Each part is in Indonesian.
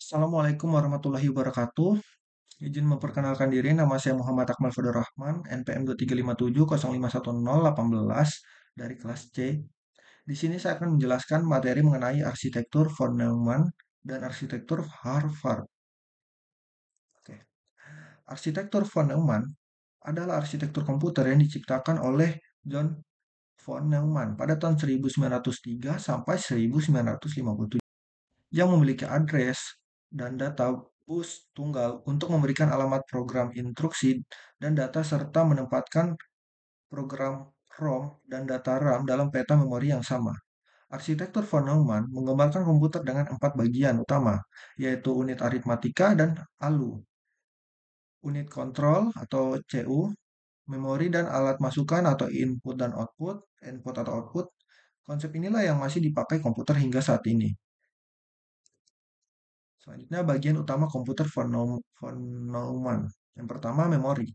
Assalamualaikum warahmatullahi wabarakatuh. Izin memperkenalkan diri, nama saya Muhammad Akmal Fadur Rahman, NPM 2357011018 dari kelas C. Di sini saya akan menjelaskan materi mengenai arsitektur von Neumann dan arsitektur Harvard. Oke. Arsitektur von Neumann adalah arsitektur komputer yang diciptakan oleh John von Neumann pada tahun 1903 sampai 1957 yang memiliki address dan data bus tunggal untuk memberikan alamat program instruksi dan data serta menempatkan program ROM dan data RAM dalam peta memori yang sama. Arsitektur von Neumann menggambarkan komputer dengan empat bagian utama, yaitu unit aritmatika dan ALU, unit kontrol atau CU, memori dan alat masukan atau input dan output, input atau output. Konsep inilah yang masih dipakai komputer hingga saat ini. Selanjutnya bagian utama komputer von Neumann. Yang pertama memori,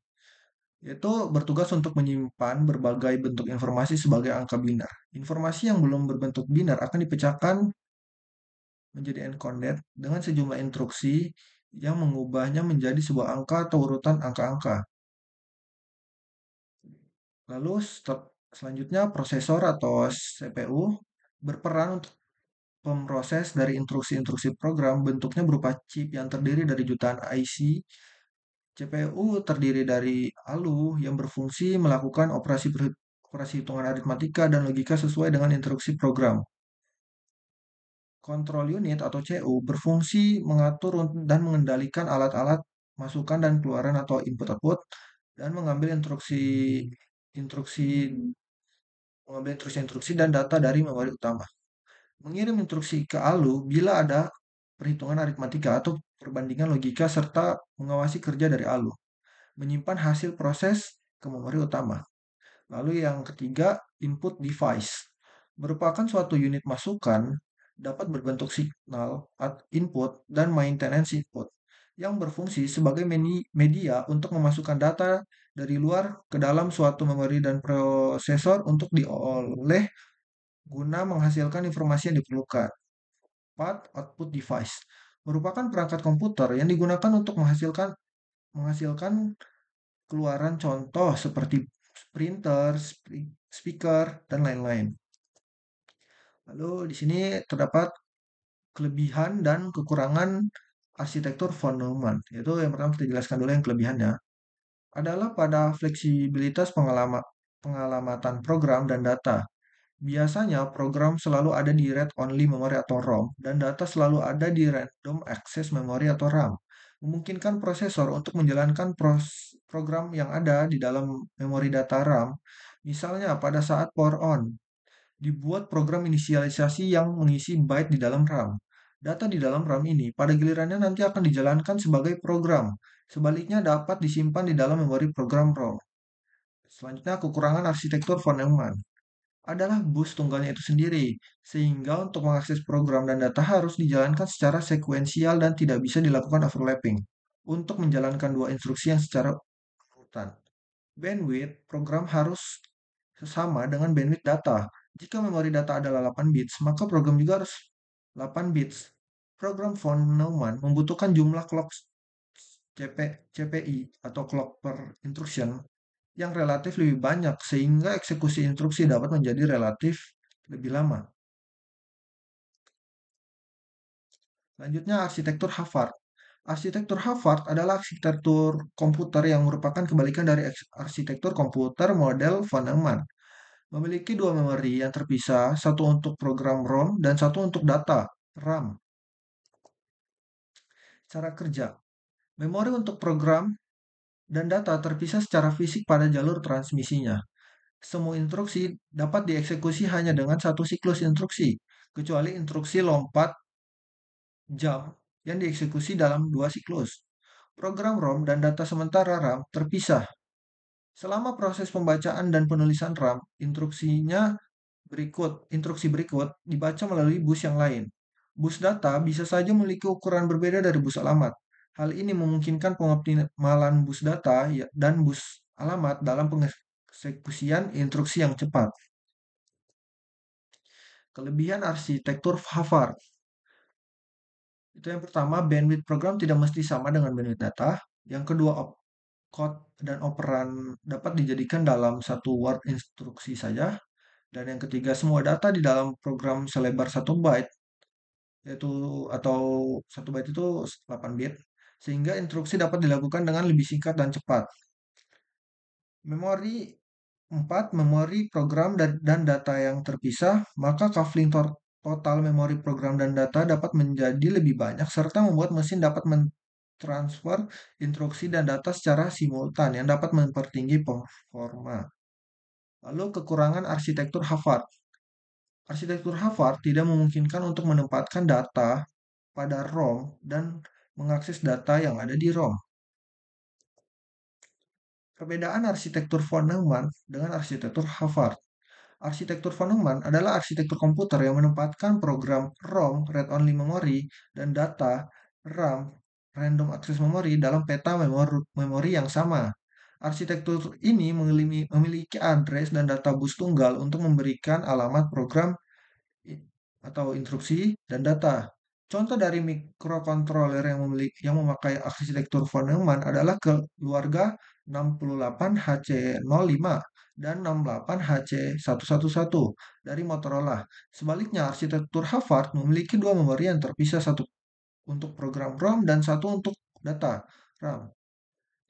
yaitu bertugas untuk menyimpan berbagai bentuk informasi sebagai angka binar. Informasi yang belum berbentuk binar akan dipecahkan menjadi encoded dengan sejumlah instruksi yang mengubahnya menjadi sebuah angka atau urutan angka-angka. Lalu selanjutnya prosesor atau CPU berperan untuk pemroses dari instruksi-instruksi program, bentuknya berupa chip yang terdiri dari jutaan IC. CPU terdiri dari ALU yang berfungsi melakukan operasi hitungan aritmatika dan logika sesuai dengan instruksi program. Control unit atau CU berfungsi mengatur dan mengendalikan alat-alat masukan dan keluaran atau input-output dan instruksi mengambil instruksi-instruksi dan data dari memori utama. Mengirim instruksi ke ALU bila ada perhitungan aritmatika atau perbandingan logika serta mengawasi kerja dari ALU. Menyimpan hasil proses ke memori utama. Lalu yang ketiga, input device. Merupakan suatu unit masukan dapat berbentuk signal input dan maintenance input yang berfungsi sebagai media untuk memasukkan data dari luar ke dalam suatu memori dan prosesor untuk dioleh guna menghasilkan informasi yang diperlukan. 4. Output device merupakan perangkat komputer yang digunakan untuk menghasilkan keluaran contoh seperti printer, speaker, dan lain-lain. Lalu di sini terdapat kelebihan dan kekurangan arsitektur von Neumann. Yaitu yang pertama kita jelaskan dulu yang kelebihannya. Adalah pada fleksibilitas pengalamatan program dan data. Biasanya program selalu ada di read-only memory atau ROM dan data selalu ada di random access memory atau RAM. Memungkinkan prosesor untuk menjalankan program yang ada di dalam memori data RAM. Misalnya pada saat power on, dibuat program inisialisasi yang mengisi byte di dalam RAM. Data di dalam RAM ini pada gilirannya nanti akan dijalankan sebagai program. Sebaliknya dapat disimpan di dalam memori program ROM. Selanjutnya kekurangan arsitektur von Neumann adalah bus tunggalnya itu sendiri, sehingga untuk mengakses program dan data harus dijalankan secara sekuensial dan tidak bisa dilakukan overlapping untuk menjalankan dua instruksi yang secara urutan. Bandwidth program harus sama dengan bandwidth data. Jika memori data adalah 8 bits, maka program juga harus 8 bits. Program von Neumann membutuhkan jumlah clock CPI atau clock per instruction yang relatif lebih banyak sehingga eksekusi instruksi dapat menjadi relatif lebih lama. Selanjutnya arsitektur Harvard. Arsitektur Harvard adalah arsitektur komputer yang merupakan kebalikan dari arsitektur komputer model von Neumann. Memiliki dua memori yang terpisah, satu untuk program ROM dan satu untuk data RAM. Cara kerja. Memori untuk program dan data terpisah secara fisik pada jalur transmisinya. Semua instruksi dapat dieksekusi hanya dengan satu siklus instruksi, kecuali instruksi lompat jam yang dieksekusi dalam dua siklus. Program ROM dan data sementara RAM terpisah. Selama proses pembacaan dan penulisan RAM, instruksi berikut dibaca melalui bus yang lain. Bus data bisa saja memiliki ukuran berbeda dari bus alamat. Hal ini memungkinkan pengoptimalan bus data dan bus alamat dalam pengeksekusian instruksi yang cepat. Kelebihan arsitektur Harvard Itu yang pertama, bandwidth program tidak mesti sama dengan bandwidth data. Yang kedua, opcode dan operan dapat dijadikan dalam satu word instruksi saja. Dan yang ketiga, semua data di dalam program selebar 1 byte, yaitu atau 1 byte itu 8 bit, sehingga instruksi dapat dilakukan dengan lebih singkat dan cepat. Memori 4. Memori program dan data yang terpisah, maka coupling total memori program dan data dapat menjadi lebih banyak serta membuat mesin dapat mentransfer instruksi dan data secara simultan yang dapat mempertinggi performa. Lalu kekurangan arsitektur Harvard. Arsitektur Harvard tidak memungkinkan untuk menempatkan data pada ROM dan mengakses data yang ada di ROM. Perbedaan arsitektur von Neumann dengan arsitektur Harvard. Arsitektur von Neumann adalah arsitektur komputer yang menempatkan program ROM (read-only memory) dan data RAM (random access memory) dalam peta memori yang sama. Arsitektur ini memiliki address dan data bus tunggal untuk memberikan alamat program atau instruksi dan data. Contoh dari mikrokontroler yang memakai arsitektur von Neumann adalah keluarga 68HC05 dan 68HC111 dari Motorola. Sebaliknya, arsitektur Harvard memiliki dua memori yang terpisah, satu untuk program ROM dan satu untuk data RAM.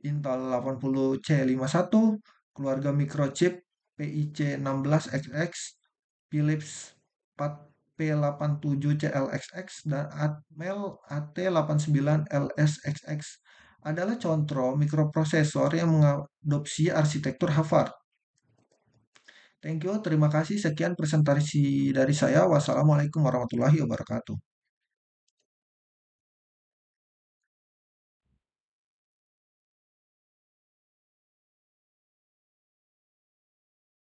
Intel 80C51, keluarga microchip PIC16XX, Philips 4P87CLXX, dan Atmel AT89LSXX adalah contoh mikroprosesor yang mengadopsi arsitektur Harvard. Thank you, terima kasih. Sekian presentasi dari saya. Wassalamualaikum warahmatullahi wabarakatuh.